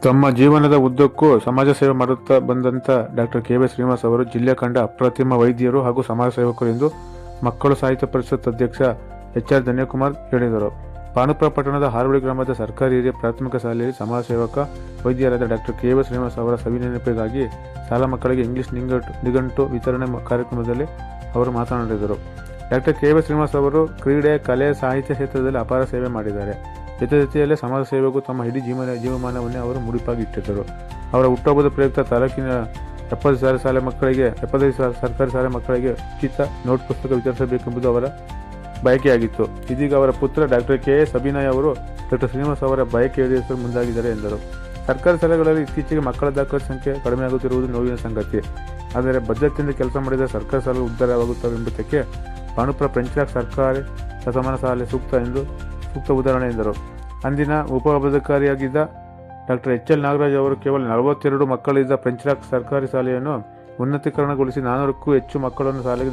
ತಮ್ಮ ಜೀವನದ ಉದ್ದಕ್ಕೂ ಸಮಾಜ ಸೇವೆ ಮಾಡುತ್ತಾ ಬಂದಂಥ ಡಾಕ್ಟರ್ ಕೆ. ವಿ. ಶ್ರೀನಿವಾಸ್ ಅವರು ಜಿಲ್ಲೆ ಕಂಡ ಅಪ್ರತಿಮ ವೈದ್ಯರು ಹಾಗೂ ಸಮಾಜ ಸೇವಕರು ಎಂದು ಮಕ್ಕಳು ಸಾಹಿತ್ಯ ಪರಿಷತ್ ಅಧ್ಯಕ್ಷ ಎಚ್. ಆರ್. ಧನ್ಯಕುಮಾರ್ ಹೇಳಿದರು. ಪಾಂಡುಪುರ ಪಟ್ಟಣದ ಹಾರೋಳಿ ಗ್ರಾಮದ ಸರ್ಕಾರಿ ಹಿರಿಯ ಪ್ರಾಥಮಿಕ ಶಾಲೆಯಲ್ಲಿ ಸಮಾಜ ಸೇವಕ ವೈದ್ಯರಾದ ಡಾಕ್ಟರ್ ಕೆ. ವಿ. ಶ್ರೀನಿವಾಸ್ ಅವರ ಸವಿನೆನಪಿಗಾಗಿ ಶಾಲಾ ಮಕ್ಕಳಿಗೆ ಇಂಗ್ಲಿಷ್ ನಿಘಂಟು ವಿತರಣೆ ಕಾರ್ಯಕ್ರಮದಲ್ಲಿ ಅವರು ಮಾತನಾಡಿದರು. Doctor K. ವಿ. ಶ್ರೀನಿವಾಸ್ ಅವರು ಕ್ರೀಡೆ, ಕಲೆ, ಸಾಹಿತ್ಯ ಕ್ಷೇತ್ರದಲ್ಲಿ ಅಪಾರ ಸೇವೆ ಮಾಡಿದ್ದಾರೆ. ಜೊತೆಯಲ್ಲೇ ಸಮಾಜ ಸೇವೆಗೂ ತಮ್ಮ ಇಡೀ ಜೀವಮಾನವನ್ನೇ ಅವರು ಮುಡಿಪಾಗಿ ಇಟ್ಟಿದ್ದರು. ಅವರ ಹುಟ್ಟುಹಬ್ಬದ ಪ್ರಯುಕ್ತ ತಾಲೂಕಿನ 75 ಸರ್ಕಾರಿ ಶಾಲೆ ಮಕ್ಕಳಿಗೆ ಉಚಿತ ನೋಟ್ ಪುಸ್ತಕ ವಿತರಿಸಬೇಕೆಂಬುದು ಅವರ ಬಯಕೆಯಾಗಿತ್ತು. ಇದೀಗ ಅವರ ಪುತ್ರ ಡಾಕ್ಟರ್ ಕೆ. ಎಸ್. ಅಭಿನಯ್ ಅವರು ಡಾಕ್ಟರ್ ಶ್ರೀನಿವಾಸ್ ಅವರ ಬಯಕೆ ಈಡೇರಿಸಲು ಮುಂದಾಗಿದ್ದಾರೆ ಎಂದರು. ಸರ್ಕಾರಿ ಶಾಲೆಗಳಲ್ಲಿ ಇತ್ತೀಚೆಗೆ ಮಕ್ಕಳ ದಾಖಲೆ ಸಂಖ್ಯೆ ಕಡಿಮೆಯಾಗುತ್ತಿರುವುದು ನೋವಿನ ಸಂಗತಿ. ಆದರೆ ಬದ್ಧತೆಯಿಂದ ಕೆಲಸ ಮಾಡಿದ ಸರ್ಕಾರಿ ಶಾಲೆಗಳು ಉದ್ಧಾರವಾಗುತ್ತವೆ ಎಂಬುದಕ್ಕೆ ಪಾಂಡುಪುರ ಫ್ರೆಂಚ್ಲಾಕ್ ಸರ್ಕಾರಿ ಶತಮಾನ ಶಾಲೆ ಸೂಕ್ತ ಉದಾಹರಣೆ ಎಂದರು. ಅಂದಿನ ಉಪವಿಭಾಗಾಧಿಕಾರಿಯಾಗಿದ್ದ ಡಾಕ್ಟರ್ ಎಚ್. ಎಲ್. ನಾಗರಾಜ್ ಅವರು ಕೇವಲ 42 ಮಕ್ಕಳಿದ್ದ ಫ್ರೆಂಚ್ಲಾಕ್ ಸರ್ಕಾರಿ ಶಾಲೆಯನ್ನು ಉನ್ನತೀಕರಣಗೊಳಿಸಿ 400ಕ್ಕೂ ಹೆಚ್ಚು ಮಕ್ಕಳನ್ನು ಶಾಲೆಗೆ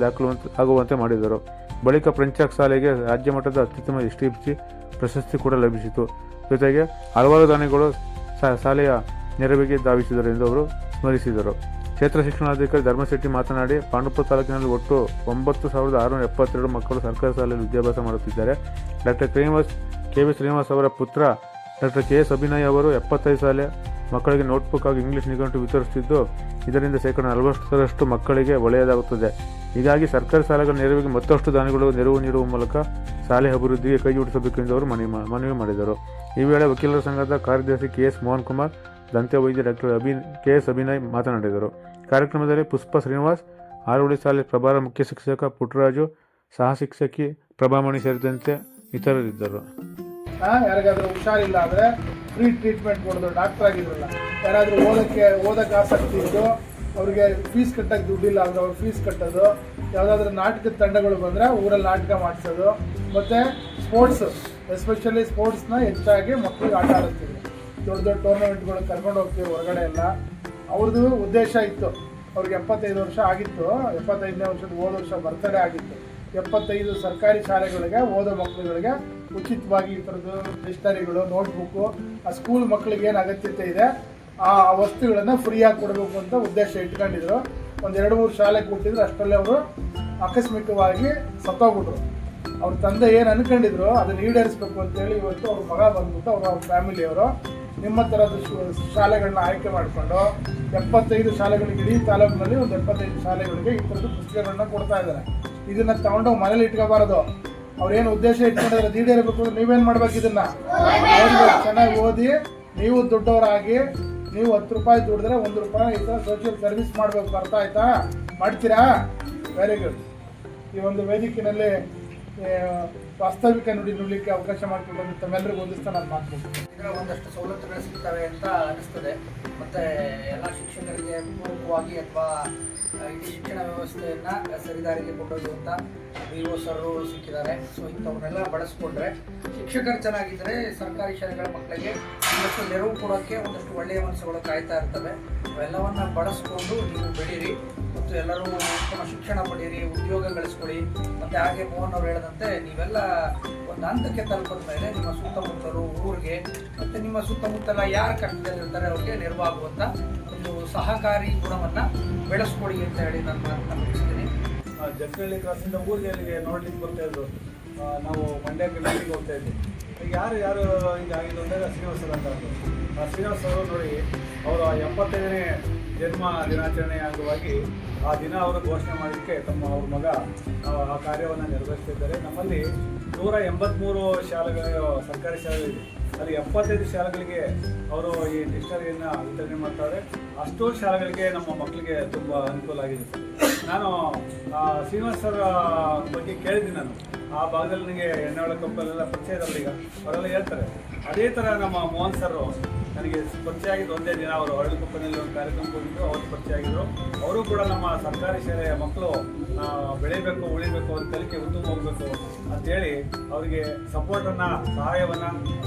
ಆಗುವಂತೆ ಮಾಡಿದರು. ಬಳಿಕ ಫ್ರೆಂಚ್ಲಾಕ್ ಶಾಲೆಗೆ ರಾಜ್ಯ ಮಟ್ಟದ ಅತ್ಯುತ್ತಮ STFC ಪ್ರಶಸ್ತಿ ಕೂಡ ಲಭಿಸಿತು. ಜೊತೆಗೆ ಹಲವಾರು ದಾನಿಗಳು ಶಾಲೆಯ ನೆರವಿಗೆ ಧಾವಿಸಿದರು ಎಂದು ಅವರು ಸ್ಮರಿಸಿದರು. ಕ್ಷೇತ್ರ ಶಿಕ್ಷಣಾಧಿಕಾರಿ ಧರ್ಮಶೆಟ್ಟಿ ಮಾತನಾಡಿ, ಪಾಂಡುಪುರ ತಾಲೂಕಿನಲ್ಲಿ ಒಟ್ಟು 9672 ಮಕ್ಕಳು ಸರ್ಕಾರಿ ಶಾಲೆಯಲ್ಲಿ ವಿದ್ಯಾಭ್ಯಾಸ ಮಾಡುತ್ತಿದ್ದಾರೆ. Doctor K. ವಿ. ಶ್ರೀನಿವಾಸ್ ಅವರ ಪುತ್ರ ಡಾಕ್ಟರ್ ಕೆ. ಎಸ್. ಅಭಿನಯ್ ಅವರು 75 ಶಾಲೆ ಮಕ್ಕಳಿಗೆ ನೋಟ್ಬುಕ್ ಹಾಗೂ ಇಂಗ್ಲಿಷ್ ನಿಘಂಟು ವಿತರಿಸುತ್ತಿದ್ದು, ಇದರಿಂದ 40% ಮಕ್ಕಳಿಗೆ ಒಳ್ಳೆಯದಾಗುತ್ತದೆ. ಹೀಗಾಗಿ ಸರ್ಕಾರಿ ಶಾಲೆಗಳ ನೆರವಿಗೆ ಮತ್ತಷ್ಟು ದಾನಿಗಳು ನೆರವು ನೀಡುವ ಮೂಲಕ ಶಾಲೆ ಅಭಿವೃದ್ಧಿಗೆ ಕೈಜೋಡಿಸಬೇಕು ಎಂದು ಅವರು ಮನವಿ ಮಾಡಿದರು. ಈ ವೇಳೆ ವಕೀಲರ ಸಂಘದ ಕಾರ್ಯದರ್ಶಿ ಕೆ. ಎಸ್. ಮೋಹನ್ ಕುಮಾರ್, ದಂತ್ಯ ವೈದ್ಯ ಡಾಕ್ಟರ್ ಕೆ. ಎಸ್. ಅಭಿನಯ್ ಮಾತನಾಡಿದರು. ಕಾರ್ಯಕ್ರಮದಲ್ಲಿ ಪುಷ್ಪ ಶ್ರೀನಿವಾಸ್, ಹಾರೋಳಿ ಶಾಲೆ ಪ್ರಭಾರ ಮುಖ್ಯ ಶಿಕ್ಷಕ ಪುಟ್ಟರಾಜು, ಸಹ ಶಿಕ್ಷಕಿ ಪ್ರಭಾಮಣಿ ಸೇರಿದಂತೆ ಇತರರಿದ್ದರು. ಯಾರಿಗಾದ್ರೂ ಹುಷಾರಿಲ್ಲ ಅಂದರೆ ಫ್ರೀ ಟ್ರೀಟ್ಮೆಂಟ್ ಕೊಡೋದು. ಡಾಕ್ಟರ್ ಆಗಿದ್ರಲ್ಲ, ಯಾರಾದರೂ ಓದಕ್ಕೆ ಆಸಕ್ತಿ ಇದ್ದು ಅವ್ರಿಗೆ ಫೀಸ್ ಕಟ್ಟಕ್ಕೆ ದುಡ್ಡಿಲ್ಲ ಅಂದರೆ ಅವ್ರು ಫೀಸ್ ಕಟ್ಟೋದು, ಯಾವುದಾದ್ರೂ ನಾಟಕದ ತಂಡಗಳು ಬಂದರೆ ಊರಲ್ಲಿ ನಾಟಕ ಮಾಡಿಸೋದು, ಮತ್ತು ಸ್ಪೋರ್ಟ್ಸ್, ಎಸ್ಪೆಷಲಿ ಸ್ಪೋರ್ಟ್ಸ್ನ ಹೆಚ್ಚಾಗಿ ಮಕ್ಕಳಿಗೆ ಆಟ ಆಡಿಸ್ತೀವಿ. ದೊಡ್ಡ ಟೂರ್ನಮೆಂಟ್ಗಳು ಕರ್ಕೊಂಡು ಹೋಗ್ತೀವಿ ಹೊರಗಡೆ ಎಲ್ಲ. ಅವ್ರದ್ದು ಉದ್ದೇಶ ಇತ್ತು. ಅವ್ರಿಗೆ 75 ವರ್ಷ ಆಗಿತ್ತು. 75ನೇ ವರ್ಷದ ಹೋದ ವರ್ಷ ಬರ್ತಡೇ ಆಗಿತ್ತು. 75 ಸರ್ಕಾರಿ ಶಾಲೆಗಳಿಗೆ ಓದೋ ಮಕ್ಕಳುಗಳಿಗೆ ಉಚಿತವಾಗಿ ಈ ಥರದ್ದು ಡಿಕ್ಷನರಿಗಳು, ನೋಟ್ಬುಕ್ಕು, ಆ ಸ್ಕೂಲ್ ಮಕ್ಕಳಿಗೆ ಏನು ಅಗತ್ಯತೆ ಇದೆ ಆ ವಸ್ತುಗಳನ್ನು ಫ್ರೀಯಾಗಿ ಕೊಡಬೇಕು ಅಂತ ಉದ್ದೇಶ ಇಟ್ಕೊಂಡಿದ್ರು. ಒಂದು 2-3 ಶಾಲೆ ಕೊಟ್ಟಿದ್ರು. ಅಷ್ಟರಲ್ಲೇ ಅವರು ಆಕಸ್ಮಿಕವಾಗಿ ಸತ್ತೋಗ್ಬಿಟ್ರು. ಅವ್ರ ತಂದೆ ಏನು ಅನ್ಕೊಂಡಿದ್ರು ಅದನ್ನು ಈಡೇರಿಸ್ಬೇಕು ಅಂತೇಳಿ ಇವತ್ತು ಅವ್ರ ಮಗ ಬಂದ್ಬಿಟ್ಟು ಅವ್ರ ಫ್ಯಾಮಿಲಿಯವರು ನಿಮ್ಮ ಥರದ ಶಾಲೆಗಳನ್ನ ಆಯ್ಕೆ ಮಾಡಿಕೊಂಡು 75 ಶಾಲೆಗಳಿಗೆ, ಇಡೀ ತಾಲೂಕಿನಲ್ಲಿ ಒಂದು 75 ಶಾಲೆಗಳಿಗೆ ಈ ಥರದ್ದು ಪುಸ್ತಕಗಳನ್ನ ಕೊಡ್ತಾ ಇದ್ದಾರೆ. ಇದನ್ನು ತಗೊಂಡೋಗಿ ಮನೇಲಿ ಇಟ್ಕೋಬಾರದು. ಅವ್ರೇನು ಉದ್ದೇಶ ಇಟ್ಕೊಂಡಿದ್ರೆ ಅದು ಈಡೇರಬೇಕು ಅಂದ್ರೆ ನೀವೇನು ಮಾಡ್ಬೇಕು? ಇದನ್ನು ಓದಬೇಕು, ಚೆನ್ನಾಗಿ ಓದಿ. ನೀವು ದೊಡ್ಡವರಾಗಿ ನೀವು 10 ರೂಪಾಯಿ ದುಡಿದ್ರೆ 1 ರೂಪಾಯಿ ಈ ಥರ ಸೋಷಿಯಲ್ ಸರ್ವಿಸ್ ಮಾಡಬೇಕು. ಅರ್ಥ ಆಯ್ತಾ? ಮಾಡ್ತೀರಾ? Very good. ಈ ಒಂದು ವೇದಿಕೆಯಲ್ಲಿ ವಾಸ್ತವಿಕ ನುಡಿಲಿಕ್ಕೆ ಅವಕಾಶ ಮಾಡಿಕೊಂಡು ತಮ್ಮೆಲ್ಲರಿಗೂ ಒಂದಿಸ್ತಾ ನಾನು ಮಾತನಾಡ್ತೀನಿ. ಇದರ ಒಂದಷ್ಟು ಸವಲತ್ತುಗಳು ಸಿಗ್ತವೆ ಅಂತ ಅನಿಸ್ತದೆ. ಮತ್ತು ಎಲ್ಲ ಶಿಕ್ಷಕರಿಗೆ ಪೂರಕವಾಗಿ ಅಥವಾ ಇಡೀ ಶಿಕ್ಷಣ ವ್ಯವಸ್ಥೆಯನ್ನು ಸರಿದಾರಿಗೆ ಕೊಂಡೊಯ್ಯುವಂಥ BO ಸರ್ರು ಸಿಕ್ಕಿದ್ದಾರೆ. ಸೊ ಇಂಥವನ್ನೆಲ್ಲ ಬಳಸ್ಕೊಂಡ್ರೆ ಶಿಕ್ಷಕರು ಚೆನ್ನಾಗಿದ್ದರೆ ಸರ್ಕಾರಿ ಶಾಲೆಗಳ ಮಕ್ಕಳಿಗೆ ಒಂದಷ್ಟು ನೆರವು ಕೊಡೋಕ್ಕೆ ಒಂದಷ್ಟು ಒಳ್ಳೆಯ ಮನಸ್ಸುಗಳು ಕಾಯ್ತಾ ಇರ್ತವೆ. ಅವೆಲ್ಲವನ್ನು ಬಳಸ್ಕೊಂಡು ನೀವು ಬೆಳೀರಿ ಮತ್ತು ಎಲ್ಲರೂ ಉತ್ತಮ ಶಿಕ್ಷಣ ಪಡೀರಿ, ಉದ್ಯೋಗ ಗಳಿಸ್ಕೊಳ್ಳಿ. ಮತ್ತು ಹಾಗೆ ಮೋಹನ್ ಅವರು ಹೇಳಿದಂತೆ ನೀವೆಲ್ಲ ಒಂದು ಹಂತಕ್ಕೆ ತಲುಪಿದ ಮೇಲೆ ನಿಮ್ಮ ಸುತ್ತಮುತ್ತಲು ಊರಿಗೆ ಮತ್ತು ನಿಮ್ಮ ಸುತ್ತಮುತ್ತಲ ಯಾರು ಕಷ್ಟದಲ್ಲಿರ್ತಾರೆ ಅವ್ರಿಗೆ ನೆರವಾಗುವಂಥ ಒಂದು ಸಹಕಾರಿ ಗುಣವನ್ನು ಬೆಳೆಸ್ಕೊಡಿ ಅಂತ ಹೇಳಿ ನಾನು ನಂಬಿಸ್ತೀನಿ. ಜಕ್ಕಳ್ಳಿ ಕ್ರಾಸಿಂದ ಊರಿಗೆ ಅಲ್ಲಿಗೆ ನೋಡ್ಲಿಕ್ಕೆ ಬರ್ತಾ ಇದ್ರು. ನಾವು ಮಂಡ್ಯಕ್ಕೆ ನೋಡ್ಲಿಕ್ಕೆ ಹೋಗ್ತಾ ಇದ್ವಿ. ಈಗ ಯಾರು ಈಗ ಆಗಿದ್ದು ಅಂದಾಗ ಶ್ರೀನಿವಾಸ್ ಅಂತ ಅಂದರು. ಶ್ರೀನಿವಾಸ್ ಅವರು ನೋಡಿ, ಅವರ 75ನೇ ಜನ್ಮ ದಿನಾಚರಣೆ ಅಂಗವಾಗಿ ಆ ದಿನ ಅವರು ಘೋಷಣೆ ಮಾಡಲಿಕ್ಕೆ ಅವ್ರ ಮಗ ಆ ಕಾರ್ಯವನ್ನು ನಿರ್ವಹಿಸ್ತಿದ್ದಾರೆ. ನಮ್ಮಲ್ಲಿ 183 ಶಾಲೆಗಳು, ಸರ್ಕಾರಿ ಶಾಲೆಗಳಿದೆ. ಅಲ್ಲಿ 75 ಶಾಲೆಗಳಿಗೆ ಅವರು ಈ ಡಿಕ್ಷನರಿಯನ್ನು ವಿತರಣೆ ಮಾಡ್ತಾರೆ. ಅಷ್ಟೋ ಶಾಲೆಗಳಿಗೆ ನಮ್ಮ ಮಕ್ಕಳಿಗೆ ತುಂಬ ಅನುಕೂಲ ಆಗಿದೆ. ನಾನು ಶ್ರೀನಿವಾಸ್ ಅವರ ಬಗ್ಗೆ ಕೇಳಿದ್ದೀನಿ. ನಾನು ಆ ಭಾಗದಲ್ಲಿ ನನಗೆ ಎಣ್ಣೆಹೊಳೆ ಕಂಪಲ್ಲೆಲ್ಲ ಪರಿಚಯ ಇರಲ್ಲ. ಈಗ ಅವರೆಲ್ಲ ಹೇಳ್ತಾರೆ. ಅದೇ ಥರ ನಮ್ಮ ಮೋಹನ್ ಸರ್ ನನಗೆ ಪರಿಚಯ ಆಗಿದ್ದು ಒಂದೇ ದಿನ. ಅವರು ಹೊರಳು ಕಂಪನಿಯಲ್ಲಿ ಒಂದು ಕಾರ್ಯಕ್ರಮ ಹೋಗಿದ್ದು, ಅವರು ಪರಿಚಯ ಆಗಿದ್ದರು. ಅವರು ಕೂಡ ನಮ್ಮ ಸರ್ಕಾರಿ ಶಾಲೆಯ ಮಕ್ಕಳು ಬೆಳೀಬೇಕು, ಉಳಿಬೇಕು, ಅವ್ರ ಕಲಿಕೆ ಉತ್ತಮ ಹೋಗಬೇಕು ಅಂತೇಳಿ ಅವರಿಗೆ ಸಪೋರ್ಟನ್ನು, ಸಹಾಯವನ್ನು,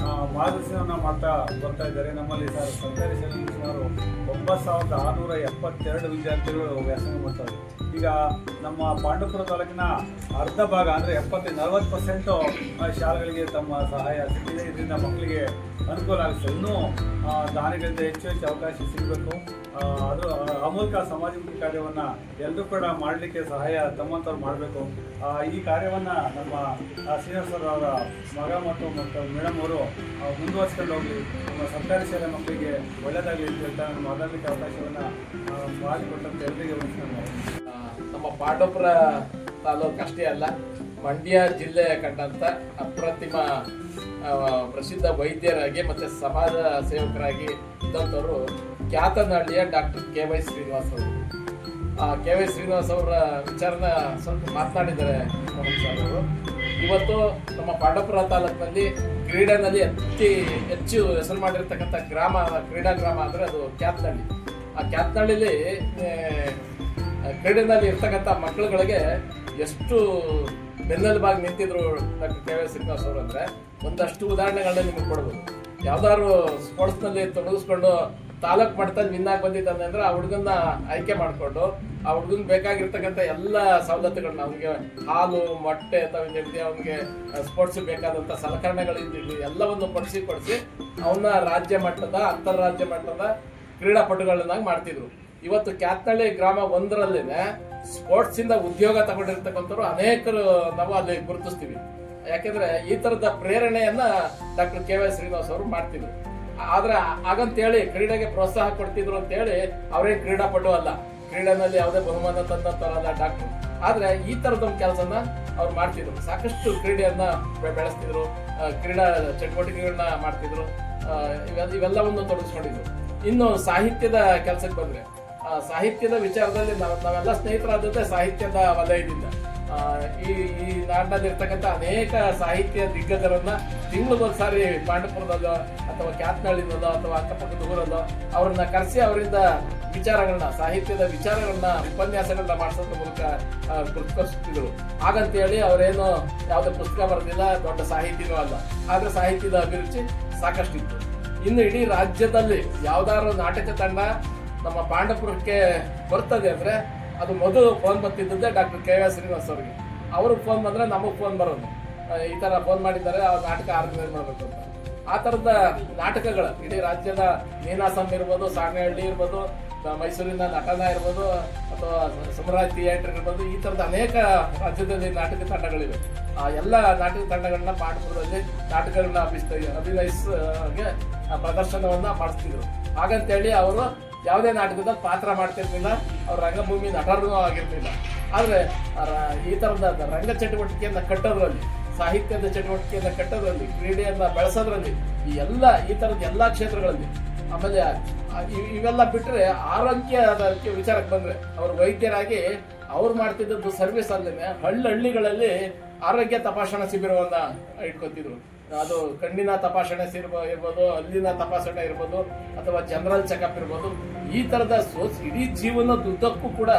ಮಾರ್ಗದರ್ಶನವನ್ನು ಮಾಡ್ತಾ ಬರ್ತಾ ಇದ್ದಾರೆ. ನಮ್ಮಲ್ಲಿ ಸರ್ಕಾರಿ ಶಾಲೆಯಲ್ಲಿ ಸುಮಾರು 9672 ವಿದ್ಯಾರ್ಥಿಗಳು ವ್ಯಾಸಂಗ ಮಾಡ್ತಾರೆ. ಈಗ ನಮ್ಮ ಪಾಂಡುಪುರ ತಾಲೂಕಿನ ಅರ್ಧ ಭಾಗ ಅಂದರೆ 40% ಶಾಲೆಗಳಿಗೆ ತಮ್ಮ ಸಹಾಯ ಸಿಕ್ಕಿದೆ. ಇದರಿಂದ ಮಕ್ಕಳಿಗೆ ಅನುಕೂಲ ಆಗುತ್ತೆ. ಇನ್ನೂ ದಾನಿಗಳಿಂದ ಹೆಚ್ಚು ಹೆಚ್ಚು ಅವಕಾಶ ಸಿಗಬೇಕು. ಅದು ಆ ಮೂಲಕ ಸಮಾಜಮುಖಿ ಕಾರ್ಯವನ್ನು ಎಲ್ಲರೂ ಕೂಡ ಮಾಡಲಿಕ್ಕೆ ಸಹಾಯ ತಮ್ಮಂಥವ್ರು ಮಾಡಬೇಕು. ಈ ಕಾರ್ಯವನ್ನು ನಮ್ಮ ಶ್ರೀನಿವಾಸ್ ಅವರ ಮಗ ಮತ್ತು ಮೇಡಮ್ ಅವರು ಮುಂದುವರಿಸ್ಕೊಂಡು ಹೋಗಲಿ, ನಮ್ಮ ಸರ್ಕಾರಿ ಶಾಲೆ ಮಕ್ಕಳಿಗೆ ಒಳ್ಳೆಯದಾಗಲಿ ಅಂತ ಹೇಳ್ತಾ ನಮ್ಮ ಮಾತಾಡಲಿಕ್ಕೆ ಅವಕಾಶವನ್ನು ಮಾಡಿಕೊಟ್ಟಂತ ಎಲ್ಲರಿಗೆ ವಂದನೆಗಳು. ನಮ್ಮ ಪಾಂಡವಪುರ ತಾಲೂಕು ಅಷ್ಟೇ ಅಲ್ಲ, ಮಂಡ್ಯ ಜಿಲ್ಲೆ ಕಂಡಂಥ ಅಪ್ರತಿಮ ಪ್ರಸಿದ್ಧ ವೈದ್ಯರಾಗಿ ಮತ್ತು ಸಮಾಜ ಸೇವಕರಾಗಿ ಇದ್ದಂಥವರು ಕ್ಯಾತನಹಳ್ಳಿಯ ಡಾಕ್ಟರ್ KY ಶ್ರೀನಿವಾಸ್ ಅವರು. KY ಶ್ರೀನಿವಾಸ್ ಅವರ ವಿಚಾರನ ಸ್ವಲ್ಪ ಮಾತನಾಡಿದ್ದಾರೆ ಮೋಹನ್ ಸರ್ ಅವರು. ಇವತ್ತು ನಮ್ಮ ಪಾಂಡವಪುರ ತಾಲೂಕಿನಲ್ಲಿ ಕ್ರೀಡೆನಲ್ಲಿ ಹೆಚ್ಚು ಹೆಸರು ಮಾಡಿರ್ತಕ್ಕಂಥ ಕ್ರೀಡಾ ಗ್ರಾಮ ಅಂದರೆ ಅದು ಕ್ಯಾತನಹಳ್ಳಿ. ಆ ಕ್ಯಾತನಹಳ್ಳಿಲಿ ಕ್ರೀಡೆನಲ್ಲಿ ಇರ್ತಕ್ಕಂಥ ಮಕ್ಕಳುಗಳಿಗೆ ಎಷ್ಟು ಬೆನ್ನೆಲುಬಾಗಿ ನಿಂತಿದ್ರು ಡಾಕ್ಟರ್ KY ಶ್ರೀನಿವಾಸ್ ಅವರು ಅಂದರೆ ಒಂದಷ್ಟು ಉದಾಹರಣೆಗಳನ್ನ ನಿಮಗೆ ಕೊಡ್ಬೋದು. ಯಾವ್ದಾದ್ರು ಸ್ಪೋರ್ಟ್ಸ್ನಲ್ಲಿ ತೊಡಗಿಸ್ಕೊಂಡು ತಾಲೂಕು ಮಟ್ಟದಲ್ಲಿ ವಿನ್ ಆಗಿ ಬಂದಿದ್ದಾನೆ ಅಂದರೆ ಆ ಹುಡುಗನ್ನ ಆಯ್ಕೆ ಮಾಡಿಕೊಂಡು ಆ ಹುಡುಗನ್ ಬೇಕಾಗಿರ್ತಕ್ಕಂಥ ಎಲ್ಲ ಸವಲತ್ತುಗಳನ್ನ, ಅವನಿಗೆ ಹಾಲು ಮೊಟ್ಟೆ ಅಥವಾ ಅವನಿಗೆ ಸ್ಪೋರ್ಟ್ಸ್ ಬೇಕಾದಂಥ ಸಲಕರಣೆಗಳಿದ್ದು ಎಲ್ಲವನ್ನು ಕೊಡಿಸಿ ಅವನ್ನ ರಾಜ್ಯ ಮಟ್ಟದ ಅಂತಾರಾಜ್ಯ ಮಟ್ಟದ ಕ್ರೀಡಾಪಟುಗಳನ್ನಾಗಿ ಮಾಡ್ತಿದ್ರು. ಇವತ್ತು ಕ್ಯಾತನಹಳ್ಳಿ ಗ್ರಾಮ 1ರಲ್ಲೇನೆ ಸ್ಪೋರ್ಟ್ಸ್ ಇಂದ ಉದ್ಯೋಗ ತಗೊಂಡಿರ್ತಕ್ಕಂಥವ್ರು ಅನೇಕರು ನಾವು ಅಲ್ಲಿ ಗುರುತಿಸ್ತೀವಿ. ಯಾಕೆಂದ್ರೆ ಈ ತರದ ಪ್ರೇರಣೆಯನ್ನ ಡಾಕ್ಟರ್ KY ಶ್ರೀನಿವಾಸ್ ಅವರು ಮಾಡ್ತಿದ್ರು. ಆದ್ರೆ ಹಾಗಂತೇಳಿ ಕ್ರೀಡೆಗೆ ಪ್ರೋತ್ಸಾಹ ಕೊಡ್ತಿದ್ರು ಅಂತೇಳಿ ಅವರೇ ಕ್ರೀಡಾಪಟು ಅಲ್ಲ, ಕ್ರೀಡೆನಲ್ಲಿ ಯಾವುದೇ ಬಹುಮಾನ ತಂದಂತವರಲ್ಲ ಡಾಕ್ಟರ್. ಆದ್ರೆ ಈ ತರದೊಂದು ಕೆಲಸನ ಅವ್ರು ಮಾಡ್ತಿದ್ರು. ಸಾಕಷ್ಟು ಕ್ರೀಡೆಯನ್ನ ಬೆಳೆಸ್ತಿದ್ರು, ಕ್ರೀಡಾ ಚಟುವಟಿಕೆಗಳನ್ನ ಮಾಡ್ತಿದ್ರು, ಇವೆಲ್ಲವನ್ನು ತೊಡಗಿಸ್ಕೊಂಡಿದ್ರು. ಇನ್ನು ಸಾಹಿತ್ಯದ ಕೆಲಸಕ್ಕೆ ಬಂದ್ರೆ ಸಾಹಿತ್ಯದ ವಿಚಾರದಲ್ಲಿ ನಾವೆಲ್ಲ ಸ್ನೇಹಿತರಾದದ್ದೇ ಸಾಹಿತ್ಯದ ವಲಯದಿಂದ. ಈ ನಾಡಿನಲ್ಲಿರ್ತಕ್ಕಂಥ ಅನೇಕ ಸಾಹಿತ್ಯ ದಿಗ್ಗಜರನ್ನ ತಿಂಗಳಿಗೊಂದ್ಸಾರಿ ಪಾಂಡವಪುರದಲ್ಲೋ ಅಥವಾ ಕ್ಯಾತನಹಳ್ಳಿನಲ್ಲೋ ಅಥವಾ ಅಕ್ಕಪಕ್ಕದ ಊರಲ್ಲೋ ಅವ್ರನ್ನ ಕರೆಸಿ ಅವರಿಂದ ಸಾಹಿತ್ಯದ ವಿಚಾರಗಳನ್ನ ಉಪನ್ಯಾಸಗಳನ್ನ ಮಾಡಿಸೋದ್ರ ಮೂಲಕ ಗುರುತಿಸ್ತಿದ್ರು. ಹಾಗಂತೇಳಿ ಅವರೇನು ಯಾವುದೇ ಪುಸ್ತಕ ಬರೆದಿಲ್ಲ, ದೊಡ್ಡ ಸಾಹಿತಿನೂ ಅಲ್ಲ, ಆದ್ರೆ ಸಾಹಿತ್ಯದ ಅಭಿರುಚಿ ಸಾಕಷ್ಟಿತ್ತು. ಇನ್ನು ಇಡೀ ರಾಜ್ಯದಲ್ಲಿ ಯಾವ್ದಾದ್ರು ನಾಟಕ ತಂಡ ನಮ್ಮ ಪಾಂಡವಪುರಕ್ಕೆ ಬರ್ತದೆ ಅಂದ್ರೆ ಅದು ಮೊದಲು ಫೋನ್ ಬರ್ತಿದ್ದದ್ದೇ ಡಾಕ್ಟರ್ KY ಶ್ರೀನಿವಾಸ್ ಅವರಿಗೆ. ಅವ್ರಿಗೆ ಫೋನ್ ಬಂದ್ರೆ ನಮಗೆ ಫೋನ್ ಬರೋದು, ಈ ತರ ಫೋನ್ ಮಾಡಿದ್ದಾರೆ, ಆ ನಾಟಕ ಆರ್ಗನೈಸ್ ಮಾಡಬೇಕು ಅಂತ. ಆ ತರದ ನಾಟಕಗಳು ಇಡೀ ರಾಜ್ಯದ ನೀನಾಸಂ ಇರ್ಬೋದು, ಸಾಣೆಹಳ್ಳಿ ಇರ್ಬೋದು, ಮೈಸೂರಿನ ನಟನ ಇರ್ಬೋದು, ಅಥವಾ ಸಮರಾಜ್ ಥಿಯೇಟರ್ ಇರ್ಬೋದು, ಈ ತರದ ಅನೇಕ ರಾಜ್ಯದಲ್ಲಿ ನಾಟಕ ತಂಡಗಳಿವೆ. ಆ ಎಲ್ಲ ನಾಟಕ ತಂಡಗಳನ್ನ ಪಾಂಡವಪುರದಲ್ಲಿ ನಾಟಕಗಳನ್ನ ಅಭಿನಯಿಸಗೆ ಪ್ರದರ್ಶನವನ್ನ ಮಾಡಿಸ್ತಿದ್ರು. ಹಾಗಂತೇಳಿ ಅವರು ಯಾವುದೇ ನಾಟಕದ ಪಾತ್ರ ಮಾಡ್ತಿರ್ಲಿಲ್ಲ, ಅವ್ರ ರಂಗಭೂಮಿ ನಟರೂ ಆಗಿರ್ಲಿಲ್ಲ. ಆದ್ರೆ ಈ ತರದ ರಂಗ ಚಟುವಟಿಕೆಯನ್ನ ಕಟ್ಟೋದ್ರಲ್ಲಿ, ಸಾಹಿತ್ಯದ ಚಟುವಟಿಕೆಯನ್ನ ಕಟ್ಟೋದ್ರಲ್ಲಿ, ಕ್ರೀಡೆಯನ್ನ ಬೆಳೆಸೋದ್ರಲ್ಲಿ, ಈ ತರದ ಎಲ್ಲಾ ಕ್ಷೇತ್ರಗಳಲ್ಲಿ, ಆಮೇಲೆ ಇವೆಲ್ಲ ಬಿಟ್ರೆ ಆರೋಗ್ಯದ ವಿಚಾರಕ್ಕೆ ಬಂದ್ರೆ ಅವರು ವೈದ್ಯರಾಗಿ ಅವ್ರು ಮಾಡ್ತಿದ್ದದ್ದು ಸರ್ವಿಸ್ ಅಲ್ಲೇನೆ ಹಳ್ಳಿಗಳಲ್ಲಿ ಆರೋಗ್ಯ ತಪಾಸಣಾ ಶಿಬಿರವನ್ನ ಇಟ್ಕೊತಿದ್ರು. ಅದು ಕಣ್ಣಿನ ತಪಾಸಣೆ ಇರ್ಬೋದು, ಅಲ್ಲಿನ ತಪಾಸಣೆ ಇರ್ಬೋದು, ಅಥವಾ ಜನರಲ್ ಚೆಕಪ್ ಇರ್ಬೋದು. ಈ ತರದ ಇಡೀ ಜೀವನದುದ್ದಕ್ಕೂ ಕೂಡ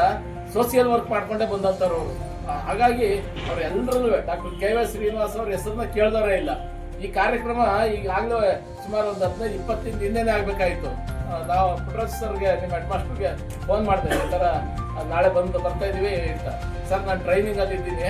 ಸೋಷಿಯಲ್ ವರ್ಕ್ ಮಾಡ್ಕೊಂಡೇ ಬಂದಂತವ್ರು. ಹಾಗಾಗಿ ಅವರೆಲ್ಲರೂ ಡಾಕ್ಟರ್ KY ಶ್ರೀನಿವಾಸ್ ಅವ್ರ ಹೆಸರನ್ನ ಕೇಳಿದವರೇ ಇಲ್ಲ. ಈ ಕಾರ್ಯಕ್ರಮ ಈಗಾಗಲೇ ಸುಮಾರು ಒಂದು 15-20 ದಿನ ಹಿಂದೆನೇ ಆಗ್ಬೇಕಾಯ್ತು. ನಾವು ಪ್ರೊಫೆಸರ್ಗೆ, ನಿಮ್ಮ ಹೆಡ್ ಮಾಸ್ಟರ್ಗೆ ಫೋನ್ ಮಾಡಿದೆ, ಈ ತರ ನಾಳೆ ಬರ್ತಾ ಇದೀವಿ ಅಂತ. ಸರ್, ನಾನು ಟ್ರೈನಿಂಗ್ ಅಲ್ಲಿ ಇದ್ದೀನಿ,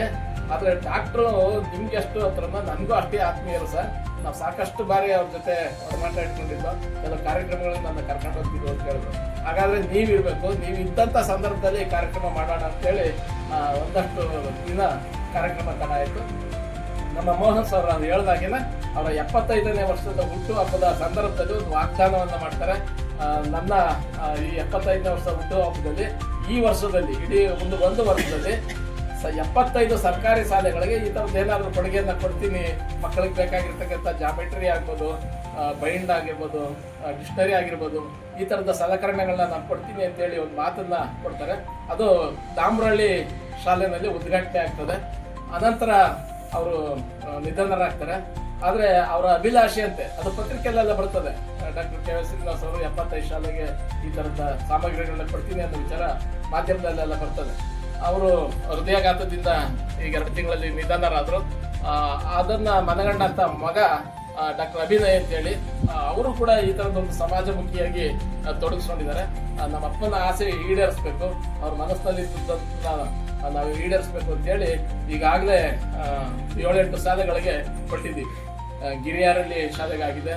ಆದ್ರೆ ಡಾಕ್ಟ್ರು ನಿಮ್ಗೆ ಎಷ್ಟು ಹತ್ರ ನನಗೂ ಅಷ್ಟೇ ಆತ್ಮೀಯರು ಸರ್. ನಾವು ಸಾಕಷ್ಟು ಬಾರಿ ಅವ್ರ ಜೊತೆ ಒಡನಾಟ ಇಟ್ಕೊಂಡಿದ್ದು, ಕೆಲವು ಕಾರ್ಯಕ್ರಮಗಳನ್ನ ನನ್ನ ಕರ್ಕೊಂಡು ಹೋಗ್ತಿದ್ವು ಅಂತ ಹೇಳಿದ್ರು. ಹಾಗಾದ್ರೆ ನೀವಿರ್ಬೇಕು, ನೀವು ಇದ್ದಂಥ ಸಂದರ್ಭದಲ್ಲಿ ಕಾರ್ಯಕ್ರಮ ಮಾಡೋಣ ಅಂತೇಳಿ ಒಂದಷ್ಟು ದಿನ ಕಾರ್ಯಕ್ರಮ ತಡಾಯಿತು. ನಮ್ಮ ಮೋಹನ್ ಸರ್ ಅದು ಹೇಳ್ದಾಗೇನೆ ಅವರ 75ನೇ ವರ್ಷದ ಹುಟ್ಟು ಹಬ್ಬದ ಸಂದರ್ಭದಲ್ಲಿ ಒಂದು ವಾಗ್ದಾನವನ್ನ ಮಾಡ್ತಾರೆ. ನನ್ನ ಈ 75ನೇ ವರ್ಷದ ಹುಟ್ಟು ಹಬ್ಬದಲ್ಲಿ ಈ ವರ್ಷದಲ್ಲಿ ಇಡೀ ಒಂದು ವರ್ಷದಲ್ಲಿ 75 ಸರ್ಕಾರಿ ಶಾಲೆಗಳಿಗೆ ಈ ಥರದ್ದು ಏನಾದರೂ ಕೊಡುಗೆಯನ್ನ ಕೊಡ್ತೀನಿ, ಮಕ್ಕಳಿಗೆ ಬೇಕಾಗಿರ್ತಕ್ಕಂಥ ಜಾಮೆಟ್ರಿ ಆಗ್ಬೋದು, ಬೈಂಡ್ ಆಗಿರ್ಬೋದು, ಡಿಕ್ಷನರಿ ಆಗಿರ್ಬೋದು, ಈ ಥರದ ಸಲಕರಣೆಗಳನ್ನ ನಾನು ಕೊಡ್ತೀನಿ ಅಂತೇಳಿ ಒಂದು ಮಾತನ್ನ ಕೊಡ್ತಾರೆ. ಅದು ದಾಮ್ರಹಳ್ಳಿ ಶಾಲೆಯಲ್ಲಿ ಉದ್ಘಾಟನೆ ಆಗ್ತದೆ. ಅನಂತರ ಅವರು ನಿಧನರಾಗ್ತಾರೆ. ಆದರೆ ಅವರ ಅಭಿಲಾಷೆ ಅಂತೆ ಅದು ಪತ್ರಿಕೆಯಲ್ಲೆಲ್ಲ ಬರ್ತದೆ. ಡಾಕ್ಟರ್ KY ಶ್ರೀನಿವಾಸ್ ಅವರು 75 ಶಾಲೆಗೆ ಈ ಥರದ ಸಾಮಗ್ರಿಗಳನ್ನ ಕೊಡ್ತೀನಿ ಅನ್ನೋ ವಿಚಾರ ಮಾಧ್ಯಮದಲ್ಲೆಲ್ಲ ಬರ್ತದೆ. ಅವರು ಹೃದಯಾಘಾತದಿಂದ ಈಗ 2 ತಿಂಗಳಲ್ಲಿ ನಿಧನರಾದರು. ಅದನ್ನ ಮನಗಂಡಂತ ಮಗ ಡಾಕ್ಟರ್ ಅಭಿನಯ್ ಅಂತೇಳಿ ಅವರು ಕೂಡ ಈ ಥರದೊಂದು ಸಮಾಜಮುಖಿಯಾಗಿ ತೊಡಗಿಸ್ಕೊಂಡಿದ್ದಾರೆ. ನಮ್ಮ ಅಪ್ಪನ ಆಸೆ ಈಡೇರಿಸ್ಬೇಕು, ಅವ್ರ ಮನಸ್ಸಿನಲ್ಲಿ ನಾವು ಈಡೇರಿಸ್ಬೇಕು ಅಂತೇಳಿ ಈಗಾಗಲೇ 7-8 ಶಾಲೆಗಳಿಗೆ ಕೊಟ್ಟಿದ್ದೀವಿ. ಗಿರಿಯಾರಲ್ಲಿ ಶಾಲೆಗಾಗಿದೆ,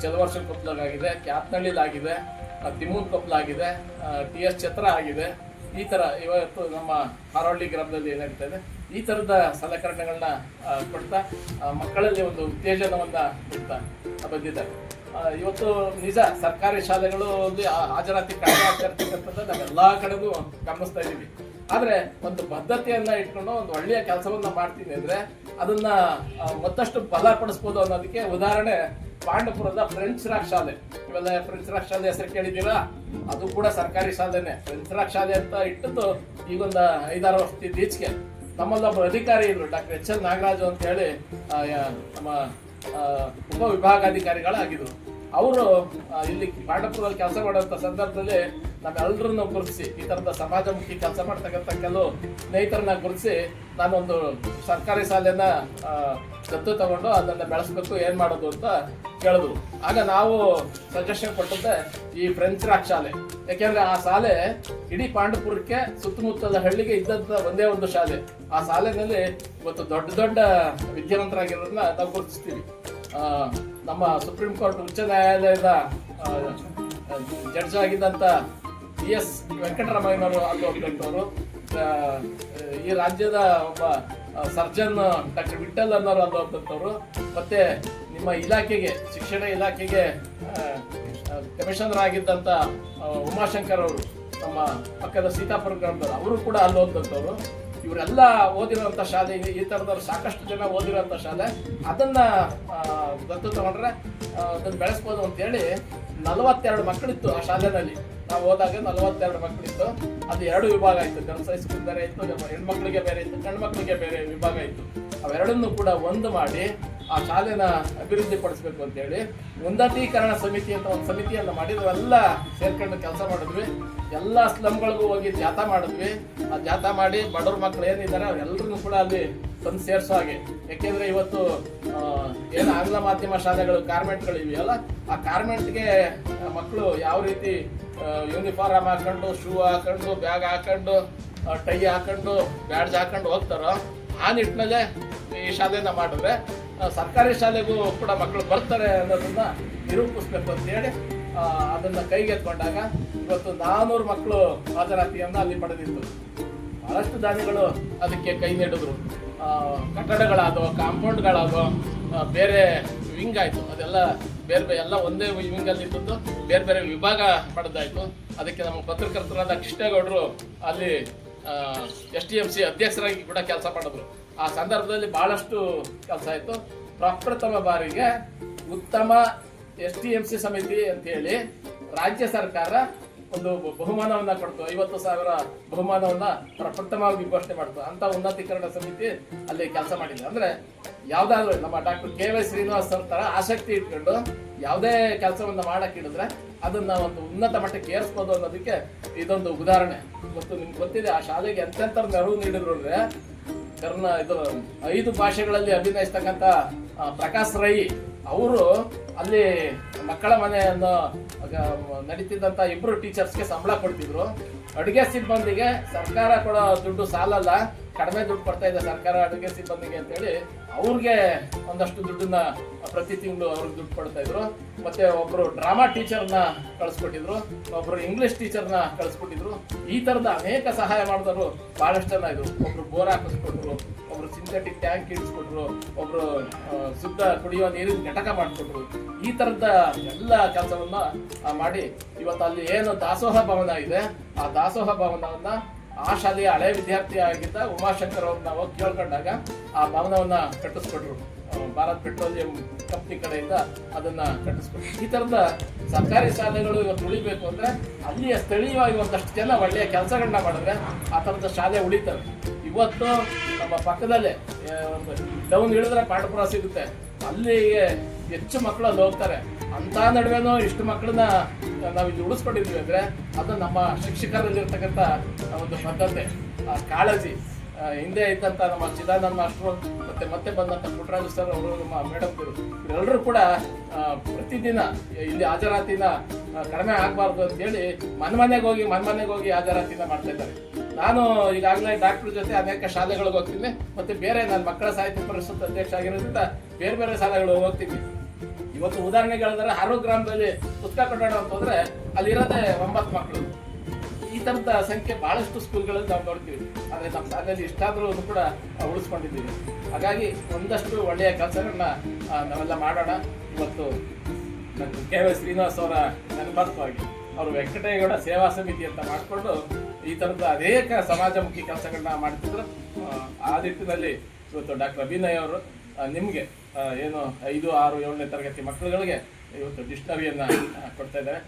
ಚಲವರ್ಷನ್ ಕೊಪ್ಪಲಾಗಿದೆ, ಕ್ಯಾತ್ನಳ್ಳಿಲಾಗಿದೆ, ತಿಮ್ಮೂನ್ ಕೊಪ್ಪಲಾಗಿದೆ, TS ಛತ್ರ ಆಗಿದೆ. ಈ ಥರ ಇವತ್ತು ನಮ್ಮ ಹಾರೋಳ್ಳಿ ಗ್ರಾಮದಲ್ಲಿ ಏನಾಗ್ತಾ ಇದೆ, ಈ ಥರದ ಸಲಕರಣೆಗಳನ್ನ ಕೊಡ್ತಾ ಮಕ್ಕಳಲ್ಲಿ ಒಂದು ಉತ್ತೇಜನವನ್ನು ಕೊಡ್ತಾ ಬಂದಿದ್ದಾರೆ. ಇವತ್ತು ನಿಜ ಸರ್ಕಾರಿ ಶಾಲೆಗಳು ಹಾಜರಾತಿ ಕಡಿಮೆ ಆಗ್ತಾ ಇರ್ತಕ್ಕಂಥದ್ದು ನಾವೆಲ್ಲ ಕಡೆಗೂ ಗಮನಿಸ್ತಾ ಇದ್ದೀವಿ. ಆದರೆ ಒಂದು ಬದ್ಧತೆಯನ್ನ ಇಟ್ಕೊಂಡು ಒಂದು ಒಳ್ಳೆಯ ಕೆಲಸವನ್ನ ಮಾಡ್ತೀನಿ ಅಂದ್ರೆ ಅದನ್ನ ಮತ್ತಷ್ಟು ಬಲಪಡಿಸ್ಬೋದು ಅನ್ನೋದಕ್ಕೆ ಉದಾಹರಣೆ ಪಾಂಡಪುರದ ಫ್ರೆಂಚ್ ರಾಕ್ ಶಾಲೆ. ಇವೆಲ್ಲ ಫ್ರೆಂಚ್ ರಾಕ್ ಶಾಲೆ ಹೆಸರು ಕೇಳಿದ್ದೀರಾ? ಅದು ಕೂಡ ಸರ್ಕಾರಿ ಶಾಲೆನೆ. ಫ್ರೆಂಚ್ ರಾಕ್ ಶಾಲೆ ಅಂತ ಇಟ್ಟದ್ದು ಈಗೊಂದು 5-6 ವರ್ಷದ ಈಚೆಗೆ ನಮ್ಮಲ್ಲೊಬ್ಬರು ಅಧಿಕಾರಿ ಇದ್ರು, ಡಾಕ್ಟರ್ HL ನಾಗರಾಜು ಅಂತ ಹೇಳಿ ನಮ್ಮ ಉಪವಿಭಾಗಾಧಿಕಾರಿಗಳಾಗಿದ್ರು. ಅವರು ಇಲ್ಲಿ ಪಾಂಡಪುರದಲ್ಲಿ ಕೆಲಸ ಮಾಡುವಂಥ ಸಂದರ್ಭದಲ್ಲಿ ನಮ್ಮೆಲ್ಲರನ್ನು ಗುರುತಿಸಿ ಈ ಥರದ ಸಮಾಜಮುಖಿ ಕೆಲಸ ಮಾಡ್ತಕ್ಕಂಥ ಕೆಲವು ಸ್ನೇಹಿತರನ್ನ ಗುರುತಿಸಿ ನಾನೊಂದು ಸರ್ಕಾರಿ ಶಾಲೆಯನ್ನ ದತ್ತು ತಗೊಂಡು ಅದನ್ನು ಬೆಳೆಸ್ಬೇಕು, ಏನು ಮಾಡೋದು ಅಂತ ಕೇಳಿದ್ರು. ಆಗ ನಾವು ಸಜೆಷನ್ ಕೊಟ್ಟದ್ದೆ ಈ ಫ್ರೆಂಚ್ ರಾಕ್ ಶಾಲೆ. ಯಾಕೆಂದ್ರೆ ಆ ಶಾಲೆ ಇಡೀ ಪಾಂಡಪುರಕ್ಕೆ ಸುತ್ತಮುತ್ತಲ ಹಳ್ಳಿಗೆ ಇದ್ದಂಥ ಒಂದೇ ಒಂದು ಶಾಲೆ. ಆ ಶಾಲೆನಲ್ಲಿ ಇವತ್ತು ದೊಡ್ಡ ದೊಡ್ಡ ವಿದ್ಯಾವಂತರಾಗಿರೋದನ್ನ ನಾವು ಗುರುತಿಸ್ತೀವಿ. ನಮ್ಮ ಸುಪ್ರೀಂ ಕೋರ್ಟ್ ಉಚ್ಚ ನ್ಯಾಯಾಲಯದ ಜಡ್ಜ್ ಆಗಿದ್ದಂಥ PS ವೆಂಕಟರಮಯ್ಯನವರು ಅಲ್ಲಿ ಒಬ್ಬರು, ಈ ರಾಜ್ಯದ ಒಬ್ಬ ಸರ್ಜನ್ ಡಾಕ್ಟರ್ ವಿಠಲ್ ಅನ್ನೋರು ಅಲ್ಲಿ ಒಬ್ಬಂತವ್ರು, ಮತ್ತೆ ನಿಮ್ಮ ಇಲಾಖೆಗೆ ಶಿಕ್ಷಣ ಇಲಾಖೆಗೆ ಕಮಿಷನರ್ ಆಗಿದ್ದಂಥ ಉಮಾಶಂಕರ್ ಅವರು ನಮ್ಮ ಪಕ್ಕದ ಸೀತಾಪುರ ಗ್ರಾಮದವರು, ಅವರು ಕೂಡ ಅಲ್ಲಿ ಓದಂಥವ್ರು. ಇವರೆಲ್ಲ ಓದಿರುವಂಥ ಶಾಲೆ, ಈ ಥರದವ್ರು ಸಾಕಷ್ಟು ಜನ ಓದಿರೋಂಥ ಶಾಲೆ. ಅದನ್ನ ದತ್ತು ತಗೊಂಡ್ರೆ ಅದನ್ನು ಬೆಳೆಸ್ಬೋದು ಅಂತೇಳಿ 42 ಮಕ್ಕಳಿತ್ತು ಆ ಶಾಲೆನಲ್ಲಿ. ನಾವು ಹೋದಾಗ 42 ಮಕ್ಕಳಿತ್ತು. ಅದು 2 ವಿಭಾಗ ಇತ್ತು, ಗರ್ಲ್ಸ್ ಹೈಸ್ಕೂಲ್ ಬೇರೆ ಇತ್ತು, ಹೆಣ್ಮಕ್ಳಿಗೆ ಬೇರೆ ಇತ್ತು, ಗಂಡು ಮಕ್ಕಳಿಗೆ ಬೇರೆ ವಿಭಾಗ ಇತ್ತು. ಅವೆರಡನ್ನು ಕೂಡ ಒಂದು ಮಾಡಿ ಆ ಶಾಲೆನ ಅಭಿವೃದ್ಧಿ ಪಡಿಸ್ಬೇಕು ಅಂತೇಳಿ ಉನ್ನತೀಕರಣ ಸಮಿತಿ ಅಂತ ಒಂದು ಸಮಿತಿಯನ್ನು ಮಾಡಿ ನಾವೆಲ್ಲ ಸೇರ್ಕೊಂಡು ಕೆಲಸ ಮಾಡಿದ್ವಿ. ಎಲ್ಲ ಸ್ಲಮ್ಗಳಿಗೂ ಹೋಗಿ ಜಾಥಾ ಮಾಡಿದ್ವಿ. ಆ ಜಾಥಾ ಮಾಡಿ ಬಡವ್ರ ಮಕ್ಕಳು ಏನಿದ್ದಾರೆ ಅವರೆಲ್ಲರನ್ನೂ ಕೂಡ ಅಲ್ಲಿ ತಂದು ಸೇರಿಸೋ ಹಾಗೆ. ಯಾಕೆಂದ್ರೆ ಇವತ್ತು ಏನು ಆಂಗ್ಲ ಮಾಧ್ಯಮ ಶಾಲೆಗಳು ಕಾರ್ಮೆಂಟ್ಗಳು ಇವೆಯಲ್ಲ, ಆ ಕಾರ್ಮೆಂಟ್ಗೆ ಮಕ್ಕಳು ಯಾವ ರೀತಿ ಯೂನಿಫಾರ್ಮ್ ಹಾಕೊಂಡು, ಶೂ ಹಾಕೊಂಡು, ಬ್ಯಾಗ್ ಹಾಕೊಂಡು, ಟೈ ಹಾಕೊಂಡು, ಬ್ಯಾಡ್ಜ್ ಹಾಕೊಂಡು ಹೋಗ್ತಾರೋ ಆ ನಿಟ್ಟಿನಲ್ಲೇ ಈ ಶಾಲೆನ ಮಾಡಿದ್ರೆ ಸರ್ಕಾರಿ ಶಾಲೆಗೂ ಕೂಡ ಮಕ್ಕಳು ಬರ್ತಾರೆ ಅನ್ನೋದನ್ನ ನಿರೂಪಿಸ್ಬೇಕು ಅಂತೇಳಿ ಅದನ್ನ ಕೈಗೆತ್ಕೊಂಡಾಗ ಇವತ್ತು 400 ಮಕ್ಕಳು ಹಾಜರಾತಿಯನ್ನು ಅಲ್ಲಿ ಪಡೆದಿತ್ತು. ಬಹಳಷ್ಟು ದಾನಿಗಳು ಅದಕ್ಕೆ ಕೈ ನೀಡಿದ್ರು. ಕಟ್ಟಡಗಳಾದವು, ಕಾಂಪೌಂಡ್ಗಳಾದವು, ಬೇರೆ ವಿಂಗ್ ಆಯಿತು, ಅದೆಲ್ಲ ಬೇರೆ ಎಲ್ಲ ಒಂದೇ ವಿಂಗಲ್ಲಿ ಇದ್ದದ್ದು ಬೇರೆ ಬೇರೆ ವಿಭಾಗ ಪಡೆದಾಯಿತು. ಅದಕ್ಕೆ ನಮ್ಮ ಪತ್ರಕರ್ತರಾದ ಕೃಷ್ಣೇಗೌಡರು ಅಲ್ಲಿ STMC ಅಧ್ಯಕ್ಷರಾಗಿ ಕೂಡ ಕೆಲಸ ಮಾಡಿದ್ರು. ಆ ಸಂದರ್ಭದಲ್ಲಿ ಬಹಳಷ್ಟು ಕೆಲಸ ಆಯಿತು. ಪ್ರಪ್ರಥಮ ಬಾರಿಗೆ ಉತ್ತಮ STMC ಸಮಿತಿ ಅಂತ ಹೇಳಿ ರಾಜ್ಯ ಸರ್ಕಾರ ಒಂದು ಬಹುಮಾನವನ್ನ ಕೊಡ್ತು. 50,000 ಬಹುಮಾನವನ್ನ ಪ್ರಪ್ರಥಮವಾಗಿ ಘೋಷಣೆ ಮಾಡ್ತು. ಅಂತ ಉನ್ನತೀಕರಣ ಸಮಿತಿ ಅಲ್ಲಿ ಕೆಲಸ ಮಾಡಿದೆ. ಅಂದ್ರೆ ಯಾವ್ದಾದ್ರು ನಮ್ಮ ಡಾಕ್ಟರ್ KY ಶ್ರೀನಿವಾಸ್ ಅವ್ರ ತರ ಆಸಕ್ತಿ ಇಟ್ಕೊಂಡು ಯಾವುದೇ ಕೆಲಸವನ್ನ ಮಾಡಕ್ ಹಿಡಿದ್ರೆ ಅದನ್ನ ಒಂದು ಉನ್ನತ ಮಟ್ಟಕ್ಕೆ ಏರಿಸ್ಬೋದು ಅನ್ನೋದಕ್ಕೆ ಇದೊಂದು ಉದಾಹರಣೆ. ಇವತ್ತು ನಿಮ್ಗೆ ಗೊತ್ತಿದೆ ಆ ಶಾಲೆಗೆ ಎಂತೆಂಥ ನೆರವು ನೀಡಿದ್ರು ಅಂದ್ರೆ ಇದು 5 ಭಾಷೆಗಳಲ್ಲಿ ಅಭಿನಯಿಸ್ತಕ್ಕಂಥ ಪ್ರಕಾಶ್ ರೈ ಅವರು ಅಲ್ಲಿ ಮಕ್ಕಳ ಮನೆಯನ್ನು ನಡೀತಿದ್ದಂಥ 2 ಟೀಚರ್ಸ್ಗೆ ಸಂಬಳ ಕೊಡ್ತಿದ್ರು. ಅಡುಗೆ ಸಿಬ್ಬಂದಿಗೆ ಸರ್ಕಾರ ಕೊಡೋ ದುಡ್ಡು ಸಾಲಲ್ಲ, ಕಡಿಮೆ ದುಡ್ಡು ಕೊಡ್ತಾ ಇದೆ ಸರ್ಕಾರ ಅಡುಗೆ ಸಿಬ್ಬಂದಿಗೆ ಅಂತೇಳಿ ಅವ್ರಿಗೆ ಒಂದಷ್ಟು ದುಡ್ಡನ್ನ ಪ್ರತಿ ತಿಂಗಳು ಅವ್ರಿಗೆ ದುಡ್ಡು ಕೊಡ್ತಾ ಇದ್ರು. ಮತ್ತೆ ಒಬ್ರು ಡ್ರಾಮಾ ಟೀಚರ್ನ ಕಳಿಸ್ಕೊಟ್ಟಿದ್ರು, ಒಬ್ರು ಇಂಗ್ಲಿಷ್ ಟೀಚರ್ನ ಕಳಿಸ್ಕೊಟ್ಟಿದ್ರು. ಈ ತರದ ಅನೇಕ ಸಹಾಯ ಮಾಡಿದವರು ಬಹಳಷ್ಟು ಜನ ಇದ್ರು. ಒಬ್ರು ಬೋರ್ ಹಾಕಿಸ್ಕೊಟ್ರು, ಒಬ್ರು ಸಿಂಥೆಟಿಕ್ ಟ್ಯಾಂಕ್ ಇಡಿಸ್ಕೊಟ್ರು, ಒಬ್ರು ಶುದ್ಧ ಕುಡಿಯುವ ನೀರಿನ ಘಟಕ ಮಾಡಿಕೊಟ್ರು. ಈ ತರದ ಎಲ್ಲ ಕೆಲಸವನ್ನ ಮಾಡಿ ಇವತ್ತು ಅಲ್ಲಿ ಏನು ದಾಸೋಹ ಭವನ ಇದೆ, ಆ ದಾಸೋಹ ಭವನವನ್ನ ಆ ಶಾಲೆಯ ಹಳೆ ವಿದ್ಯಾರ್ಥಿ ಆಗಿದ್ದ ಉಮಾಶಂಕರ್ ಅವ್ರನ್ನ ಹೋಗಿ ಕೇಳ್ಕೊಂಡಾಗ ಆ ಭವನವನ್ನ ಕಟ್ಟಿಸ್ಕೊಟ್ರು. ಭಾರತ್ ಪೆಟ್ರೋಲಿಯಂ ಕಂಪ್ನಿ ಕಡೆಯಿಂದ ಅದನ್ನ ಕಟ್ಟಿಸ್ಕೊಟ್ರು. ಈ ತರದ ಸರ್ಕಾರಿ ಶಾಲೆಗಳು ಇವತ್ತು ಉಳಿಬೇಕು ಅಂದ್ರೆ ಅಲ್ಲಿಯ ಸ್ಥಳೀಯವಾಗಿ ಒಂದಷ್ಟು ಜನ ಒಳ್ಳೆಯ ಕೆಲಸಗಳನ್ನ ಮಾಡಿದ್ರೆ ಆ ಥರದ ಶಾಲೆ ಉಳಿತವೆ. ಇವತ್ತು ನಮ್ಮ ಪಕ್ಕದಲ್ಲೇ ಡೌನ್ ಇಳಿದ್ರೆ ಪಾಂಡಪುರ ಸಿಗುತ್ತೆ, ಅಲ್ಲಿಗೆ ಹೆಚ್ಚು ಮಕ್ಕಳು ಅಲ್ಲಿ ಹೋಗ್ತಾರೆ. ಅಂತ ನಡುವೆನೂ ಇಷ್ಟು ಮಕ್ಕಳನ್ನ ನಾವು ಇಲ್ಲಿ ಉಳಿಸ್ಕೊಂಡಿದ್ವಿ ಅಂದ್ರೆ ಅದು ನಮ್ಮ ಶಿಕ್ಷಕರಲ್ಲಿರ್ತಕ್ಕಂಥ ಒಂದು ಬದ್ಧತೆ, ಕಾಳಜಿ. ಹಿಂದೆ ಇದ್ದಂಥ ನಮ್ಮ ಚಿದಾನಂದ ಮಾಸ್ಟ್ರು ಮತ್ತೆ ಬಂದಂಥ ಪುಟ್ಟರಾಜು ಸರ್ ಅವರು, ನಮ್ಮ ಮೇಡಮ್ ಇವರೆಲ್ಲರೂ ಕೂಡ ಪ್ರತಿದಿನ ಇಲ್ಲಿ ಹಾಜರಾತಿನ ಕಡಿಮೆ ಆಗಬಾರ್ದು ಅಂತೇಳಿ ಮನೆಗೆ ಹೋಗಿ ಹಾಜರಾತಿನ ಮಾಡ್ತಾ ಇದ್ದಾರೆ. ನಾನು ಈಗಾಗಲೇ ಡಾಕ್ಟರ್ ಜೊತೆ ಅನೇಕ ಶಾಲೆಗಳಿಗೆ ಹೋಗ್ತೀನಿ, ಮತ್ತೆ ಬೇರೆ ನನ್ನ ಮಕ್ಕಳ ಸಾಹಿತ್ಯ ಪರಿಷತ್ ಅಧ್ಯಕ್ಷ ಆಗಿರೋದ್ರಿಂದ ಬೇರೆ ಬೇರೆ ಶಾಲೆಗಳಿಗೆ ಹೋಗ್ತೀನಿ. ಇವತ್ತು ಉದಾಹರಣೆಗೆ ಹೇಳಿದ್ರೆ 6 ಗ್ರಾಮದಲ್ಲಿ ಪುಸ್ತಕ ಕೊಡೋಣ ಅಂತಂದ್ರೆ ಅಲ್ಲಿರೋದೇ 9 ಮಕ್ಕಳು. ಈ ಥರದ ಸಂಖ್ಯೆ ಬಹಳಷ್ಟು ಸ್ಕೂಲ್ಗಳಲ್ಲಿ ನಾವು ನೋಡ್ತೀವಿ. ಆದರೆ ನಮ್ಮ ಶಾಲೆಯಲ್ಲಿ ಇಷ್ಟಾದರೂ ಅದು ಕೂಡ ಉಳಿಸ್ಕೊಂಡಿದ್ದೀವಿ. ಹಾಗಾಗಿ ಒಂದಷ್ಟು ಒಳ್ಳೆಯ ಕೆಲಸಗಳನ್ನ ನಾವೆಲ್ಲ ಮಾಡೋಣ. ಇವತ್ತು KV ಶ್ರೀನಿವಾಸ್ ಅವರ ನೆನಪಾರ್ಥವಾಗಿ ಅವರು ವೆಂಕಟೇಗೌಡ ಸೇವಾ ಸಮಿತಿ ಅಂತ ಮಾಡಿಕೊಂಡು ಈ ಥರದ ಅನೇಕ ಸಮಾಜಮುಖಿ ಕೆಲಸಗಳನ್ನ ಮಾಡ್ತಿದ್ರು. ಆ ನಿಟ್ಟಿನಲ್ಲಿ ಇವತ್ತು ಡಾಕ್ಟರ್ ಅಭಿನಯ್ ಅವರು ನಿಮಗೆ ಏನು 5, 6, 7ನೇ ತರಗತಿ ಮಕ್ಕಳುಗಳಿಗೆ ಇವತ್ತು ಡಿಕ್ಷನರಿಯನ್ನು ಕೊಡ್ತಾ ಇದ್ದಾರೆ.